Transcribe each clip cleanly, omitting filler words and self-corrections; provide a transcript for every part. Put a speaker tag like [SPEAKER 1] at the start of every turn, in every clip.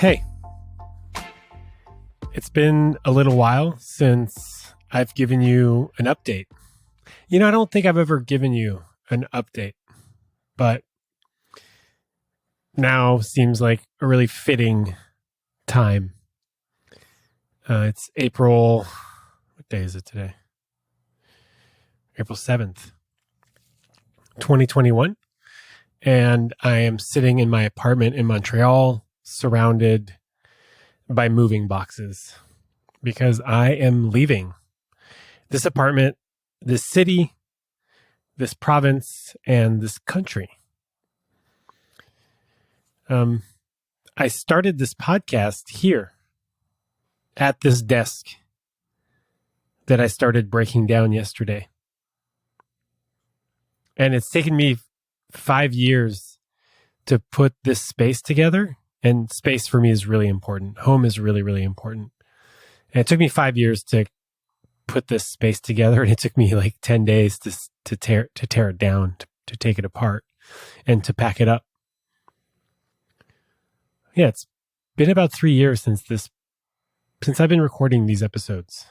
[SPEAKER 1] Hey, it's been a little while since I've given you an update. I don't think I've ever given you an update, but now seems like a really fitting time. It's April, what day is it today? April 7th, 2021. And I am sitting in my apartment in Montreal, surrounded by moving boxes, because I am leaving this apartment, this city, this province, and this country. I started this podcast here at this desk that I started breaking down yesterday. And it's taken me 5 years to put this space together. And space for me is really important. Home is really, really important. And it took me 5 years to put this space together. And it took me like 10 days to tear it down, to take it apart, and to pack it up. Yeah, it's been about 3 years since I've been recording these episodes.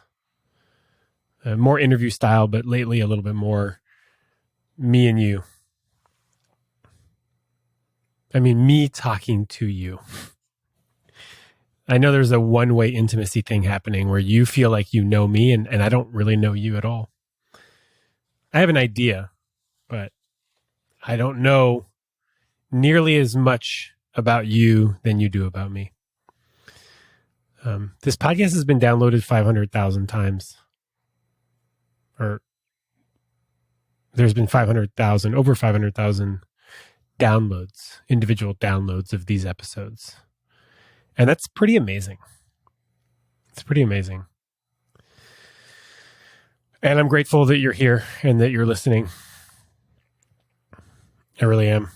[SPEAKER 1] More interview style, but lately a little bit more me and you. I mean, me talking to you. I know there's a one-way intimacy thing happening where you feel like you know me and I don't really know you at all. I have an idea, but I don't know nearly as much about you than you do about me. This podcast has been downloaded 500,000 times. Or there's been over 500,000 downloads, individual downloads of these episodes. And that's pretty amazing. It's pretty amazing. And I'm grateful that you're here and that you're listening. I really am.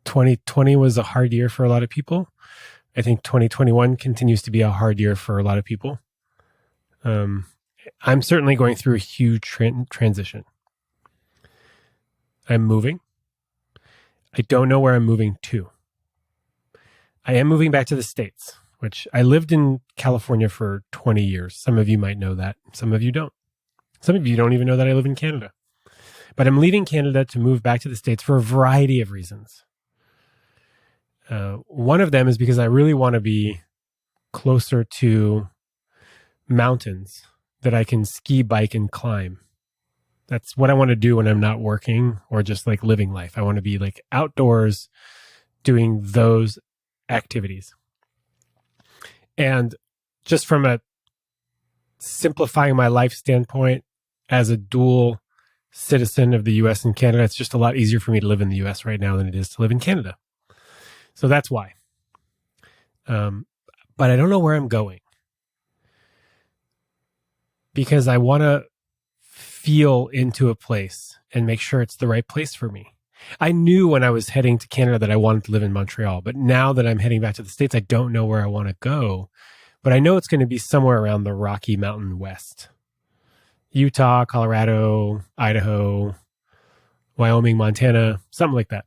[SPEAKER 1] 2020 was a hard year for a lot of people. I think 2021 continues to be a hard year for a lot of people. I'm certainly going through a huge transition. I'm moving. I don't know where I'm moving to. I am moving back to the States, which I lived in California for 20 years. Some of you might know that. Some of you don't. Some of you don't even know that I live in Canada. But I'm leaving Canada to move back to the States for a variety of reasons. One of them is because I really want to be closer to mountains that I can ski, bike, and climb. That's what I want to do when I'm not working or just like living life. I want to be like outdoors doing those activities. And just from a simplifying my life standpoint, as a dual citizen of the US and Canada, it's just a lot easier for me to live in the US right now than it is to live in Canada. So that's why. But I don't know where I'm going, because I want to feel into a place and make sure it's the right place for me. I knew when I was heading to Canada that I wanted to live in Montreal, but now that I'm heading back to the States, I don't know where I want to go, but I know it's going to be somewhere around the Rocky Mountain West. Utah, Colorado, Idaho, Wyoming, Montana, something like that.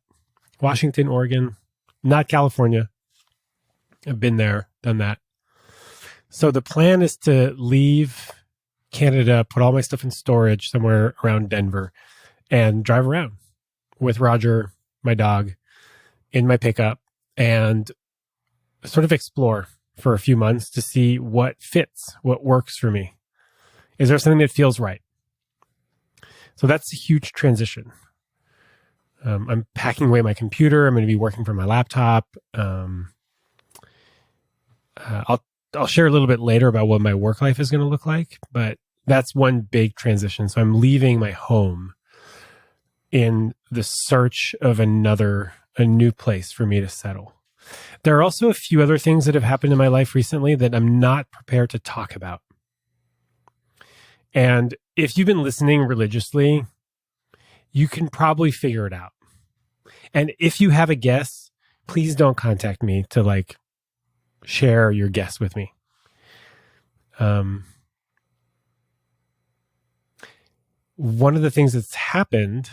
[SPEAKER 1] Washington, Oregon, not California. I've been there, done that. So the plan is to leave Canada, put all my stuff in storage somewhere around Denver, and drive around with Roger, my dog, in my pickup, and sort of explore for a few months to see what fits, what works for me. Is there something that feels right? So that's a huge transition. I'm packing away my computer. I'm going to be working from my laptop. I'll share a little bit later about what my work life is going to look like, but that's one big transition. So I'm leaving my home in the search of a new place for me to settle. There are also a few other things that have happened in my life recently that I'm not prepared to talk about. And if you've been listening religiously, you can probably figure it out. And if you have a guess, please don't contact me to share your guess with me. One of the things that's happened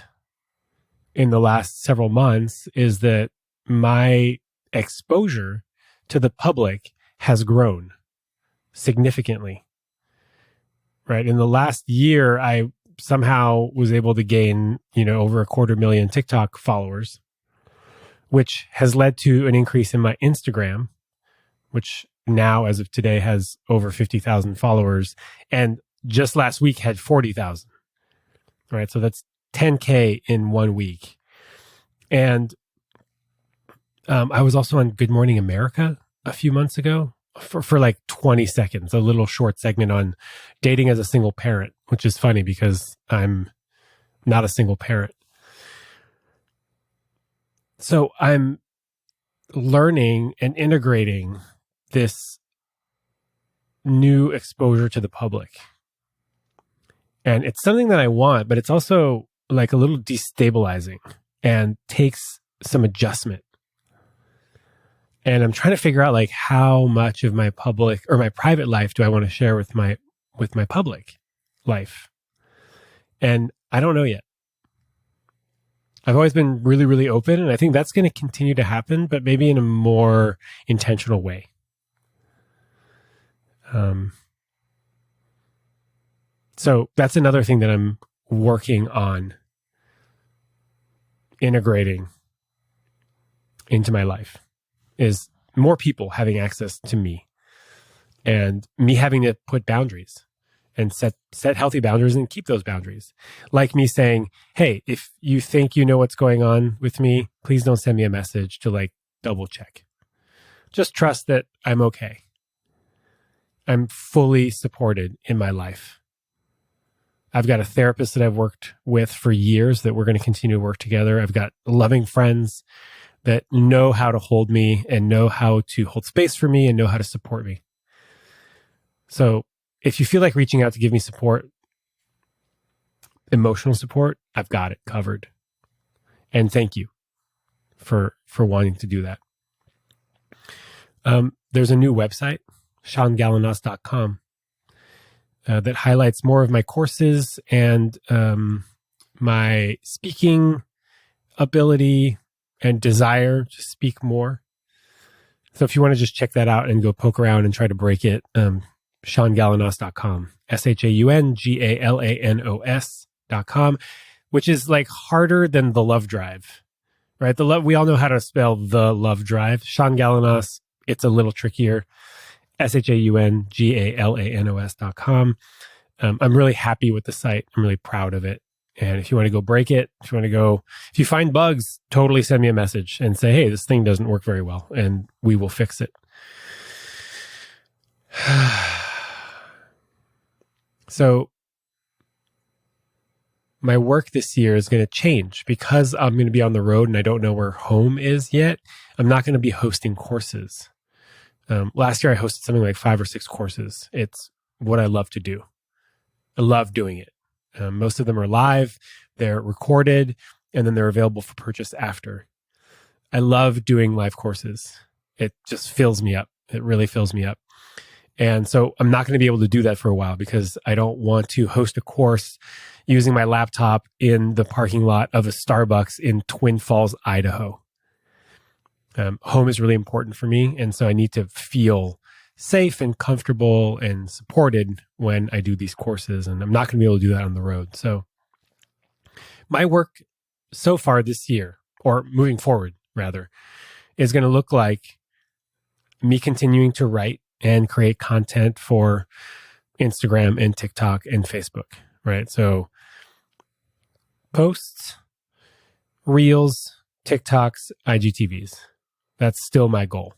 [SPEAKER 1] in the last several months is that my exposure to the public has grown significantly, right? In the last year, I somehow was able to gain, over 250,000 TikTok followers, which has led to an increase in my Instagram, which now, as of today, has over 50,000 followers. And just last week had 40,000, right? So that's 10K in 1 week. And I was also on Good Morning America a few months ago for like 20 seconds, a little short segment on dating as a single parent, which is funny because I'm not a single parent. So I'm learning and integrating this new exposure to the public. And it's something that I want, but it's also like a little destabilizing and takes some adjustment. And I'm trying to figure out like how much of my public or my private life do I want to share with my public life. And I don't know yet. I've always been really, really open, and I think that's going to continue to happen, but maybe in a more intentional way. So that's another thing that I'm working on integrating into my life is more people having access to me and me having to put boundaries and set healthy boundaries and keep those boundaries. Like me saying, hey, if you think you know what's going on with me, please don't send me a message to like double check. Just trust that I'm okay. I'm fully supported in my life. I've got a therapist that I've worked with for years that we're going to continue to work together. I've got loving friends that know how to hold me and know how to hold space for me and know how to support me. So if you feel like reaching out to give me support, emotional support, I've got it covered. And thank you for wanting to do that. There's a new website, shaungalanos.com, that highlights more of my courses and my speaking ability and desire to speak more. So if you want to just check that out and go poke around and try to break it, shaungalanos.com, ShaunGalanos.com, which is like harder than the Love Drive, right? We all know how to spell the Love Drive. Shaun Galanos, it's a little trickier. ShaunGalanos.com. I'm really happy with the site. I'm really proud of it. And if you want to go break it, if you find bugs, totally send me a message and say, hey, this thing doesn't work very well, and we will fix it. So my work this year is going to change because I'm going to be on the road and I don't know where home is yet. I'm not going to be hosting courses. Last year I hosted something like 5 or 6 courses. It's what I love to do. I love doing it. Most of them are live, they're recorded, and then they're available for purchase after. I love doing live courses. It just fills me up. It really fills me up. And so I'm not going to be able to do that for a while because I don't want to host a course using my laptop in the parking lot of a Starbucks in Twin Falls, Idaho. Home is really important for me. And so I need to feel safe and comfortable and supported when I do these courses. And I'm not going to be able to do that on the road. So my work so far this year, or moving forward rather, is going to look like me continuing to write and create content for Instagram and TikTok and Facebook, right? So posts, reels, TikToks, IGTVs. That's still my goal.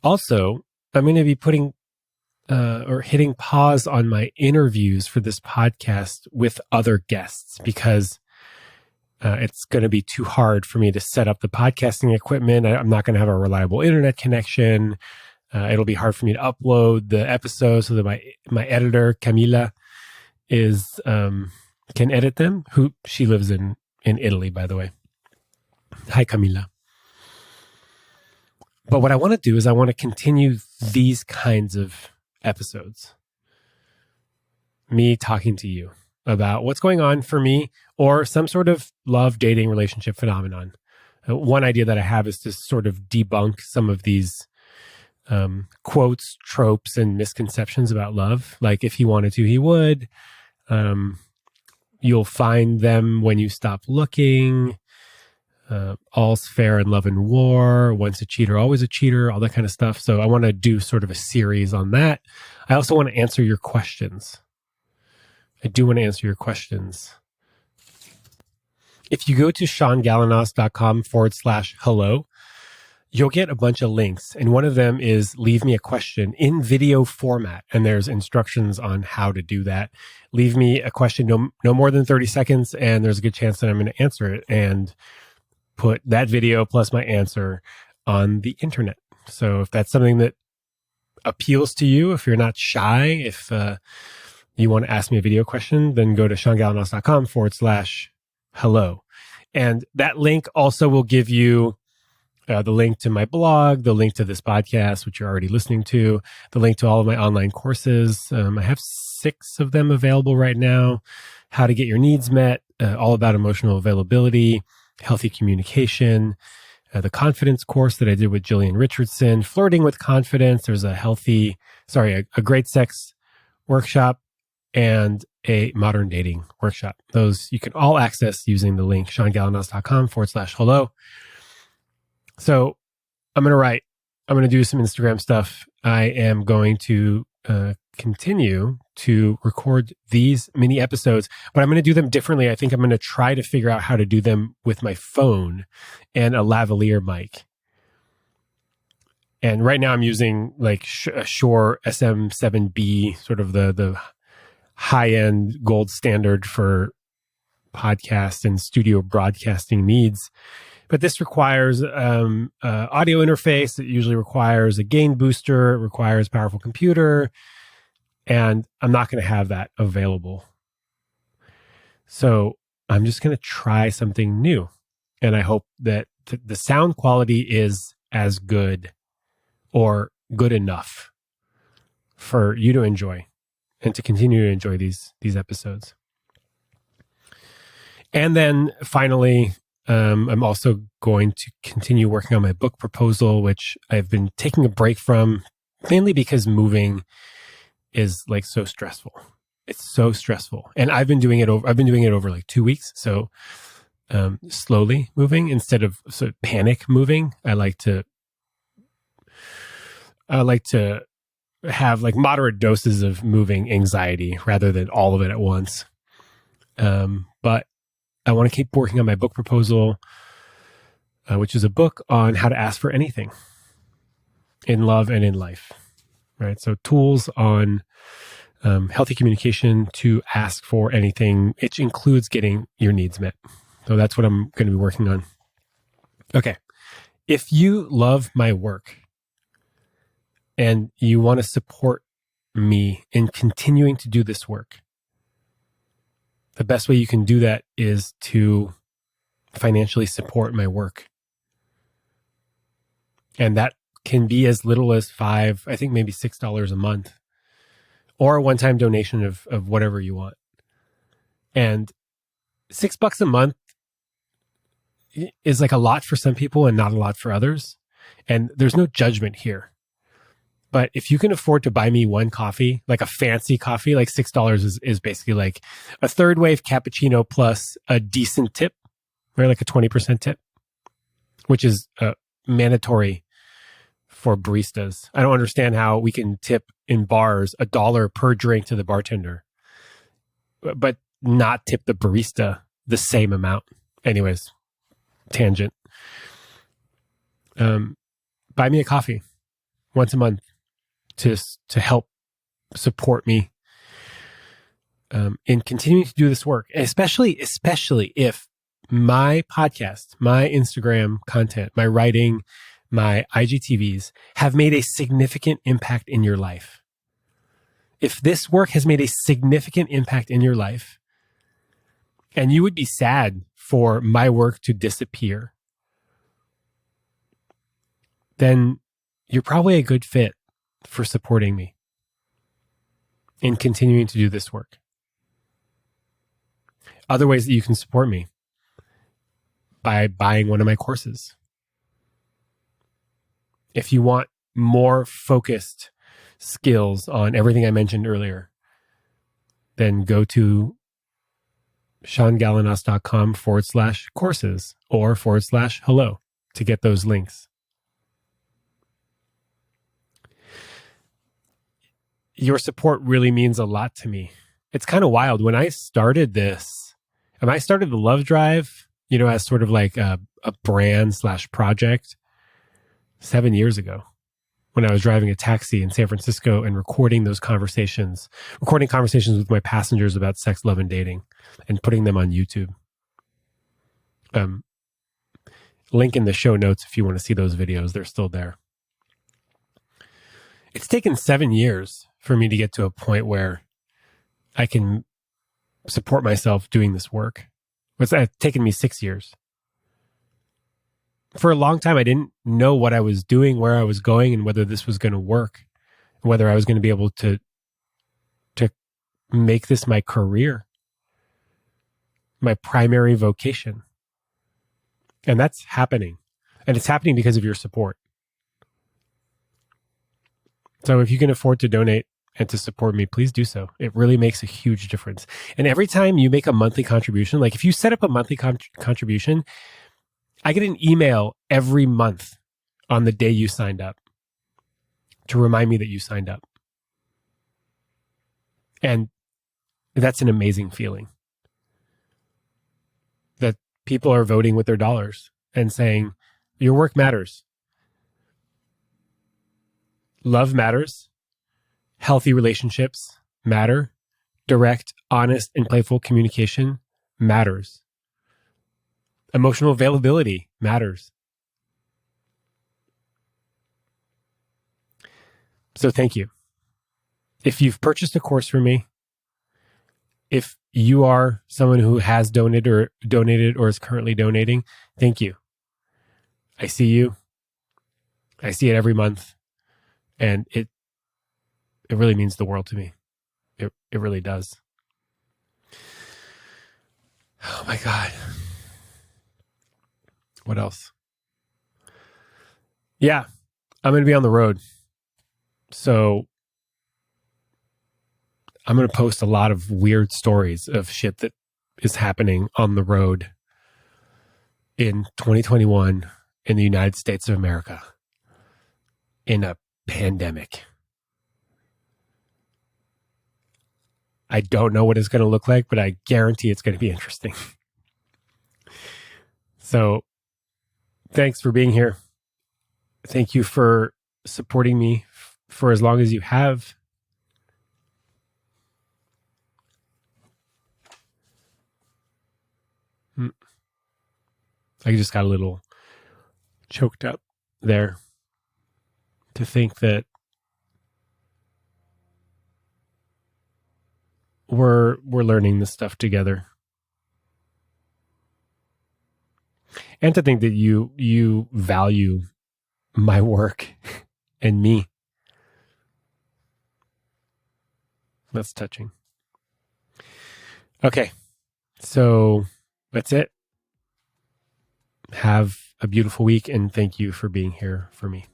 [SPEAKER 1] Also, I'm going to be putting or hitting pause on my interviews for this podcast with other guests because it's going to be too hard for me to set up the podcasting equipment. I'm not going to have a reliable internet connection. It'll be hard for me to upload the episodes so that my editor, Camila, can edit them. She lives in Italy, by the way. Hi, Camila. But what I want to do is I want to continue these kinds of episodes. Me talking to you about what's going on for me or some sort of love, dating, relationship phenomenon. One idea that I have is to sort of debunk some of these quotes, tropes, and misconceptions about love. Like, if he wanted to, he would. You'll find them when you stop looking. All's fair in love and war. Once a cheater, always a cheater. All that kind of stuff. So I want to do sort of a series on that. I also want to answer your questions. I do want to answer your questions. If you go to ShaunGalanos.com/hello, you'll get a bunch of links. And one of them is leave me a question in video format. And there's instructions on how to do that. Leave me a question no more than 30 seconds. And there's a good chance that I'm going to answer it and put that video plus my answer on the internet. So if that's something that appeals to you, if you're not shy, if you want to ask me a video question, then go to ShaunGalanos.com/hello. And that link also will give you the link to my blog, the link to this podcast, which you're already listening to, the link to all of my online courses. I have 6 of them available right now. How to get your needs met, all about emotional availability, healthy communication, the confidence course that I did with Jillian Richardson, flirting with confidence. There's a great sex workshop, and a modern dating workshop. Those you can all access using the link ShaunGalanos.com/hello. So I'm going to do some Instagram stuff. I am going to continue to record these mini episodes, but I'm going to do them differently. I think I'm going to try to figure out how to do them with my phone and a lavalier mic. And right now I'm using like a Shure SM7B, sort of the high-end gold standard for podcast and studio broadcasting needs. But this requires audio interface. It usually requires a gain booster. It requires a powerful computer. And I'm not going to have that available. So I'm just going to try something new. And I hope that the sound quality is as good or good enough for you to enjoy and to continue to enjoy these episodes. And then finally, I'm also going to continue working on my book proposal, which I've been taking a break from, mainly because moving is like so stressful. It's so stressful. And I've been doing it over like 2 weeks. So slowly moving instead of sort of panic moving. I like to have like moderate doses of moving anxiety rather than all of it at once. But I want to keep working on my book proposal, which is a book on how to ask for anything in love and in life, right? So tools on healthy communication to ask for anything, which includes getting your needs met. So that's what I'm going to be working on. Okay. If you love my work and you want to support me in continuing to do this work, the best way you can do that is to financially support my work. And that can be as little as $5, I think maybe $6 a month, or a one-time donation of whatever you want. And $6 a month is like a lot for some people and not a lot for others. And there's no judgment here. But if you can afford to buy me one coffee, like a fancy coffee, like $6 is basically like a third wave cappuccino plus a decent tip, right? Like a 20% tip, which is mandatory for baristas. I don't understand how we can tip in bars $1 per drink to the bartender, but not tip the barista the same amount. Anyways, tangent. Buy me a coffee once a month to help support me in continuing to do this work, especially if my podcast, my Instagram content, my writing, my IGTVs have made a significant impact in your life. If this work has made a significant impact in your life, and you would be sad for my work to disappear, then you're probably a good fit for supporting me in continuing to do this work. Other ways that you can support me. by buying one of my courses. If you want more focused skills on everything I mentioned earlier, then go to shaungalanos.com/courses or /hello to get those links. Your support really means a lot to me. It's kind of wild. When I started this, and I started the Love Drive, as sort of like a brand/project 7 years ago, when I was driving a taxi in San Francisco and recording conversations with my passengers about sex, love, and dating, and putting them on YouTube. Link in the show notes if you want to see those videos. They're still there. It's taken 7 years for me to get to a point where I can support myself doing this work. It's taken me 6 years. For a long time, I didn't know what I was doing, where I was going, and whether this was going to work, whether I was going to be able to make this my career, my primary vocation. And that's happening. And it's happening because of your support. So if you can afford to donate and to support me, please do so. It really makes a huge difference. And every time you make a monthly contribution, like if you set up a monthly contribution, I get an email every month on the day you signed up to remind me that you signed up. And that's an amazing feeling. That people are voting with their dollars and saying, your work matters. Love matters. Healthy relationships matter. Direct, honest, and playful communication matters. Emotional availability matters. So thank you. If you've purchased a course from me, if you are someone who has donated or is currently donating, thank you. I see you. I see it every month. And it really means the world to me. It really does. Oh my God. What else? Yeah, I'm going to be on the road. So I'm going to post a lot of weird stories of shit that is happening on the road in 2021 in the United States of America in a pandemic. I don't know what it's going to look like, but I guarantee it's going to be interesting. So thanks for being here. Thank you for supporting me for as long as you have. I just got a little choked up there to think that we're learning this stuff together. And to think that you value my work and me. That's touching. Okay. So that's it. Have a beautiful week and thank you for being here for me.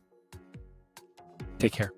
[SPEAKER 1] Take care.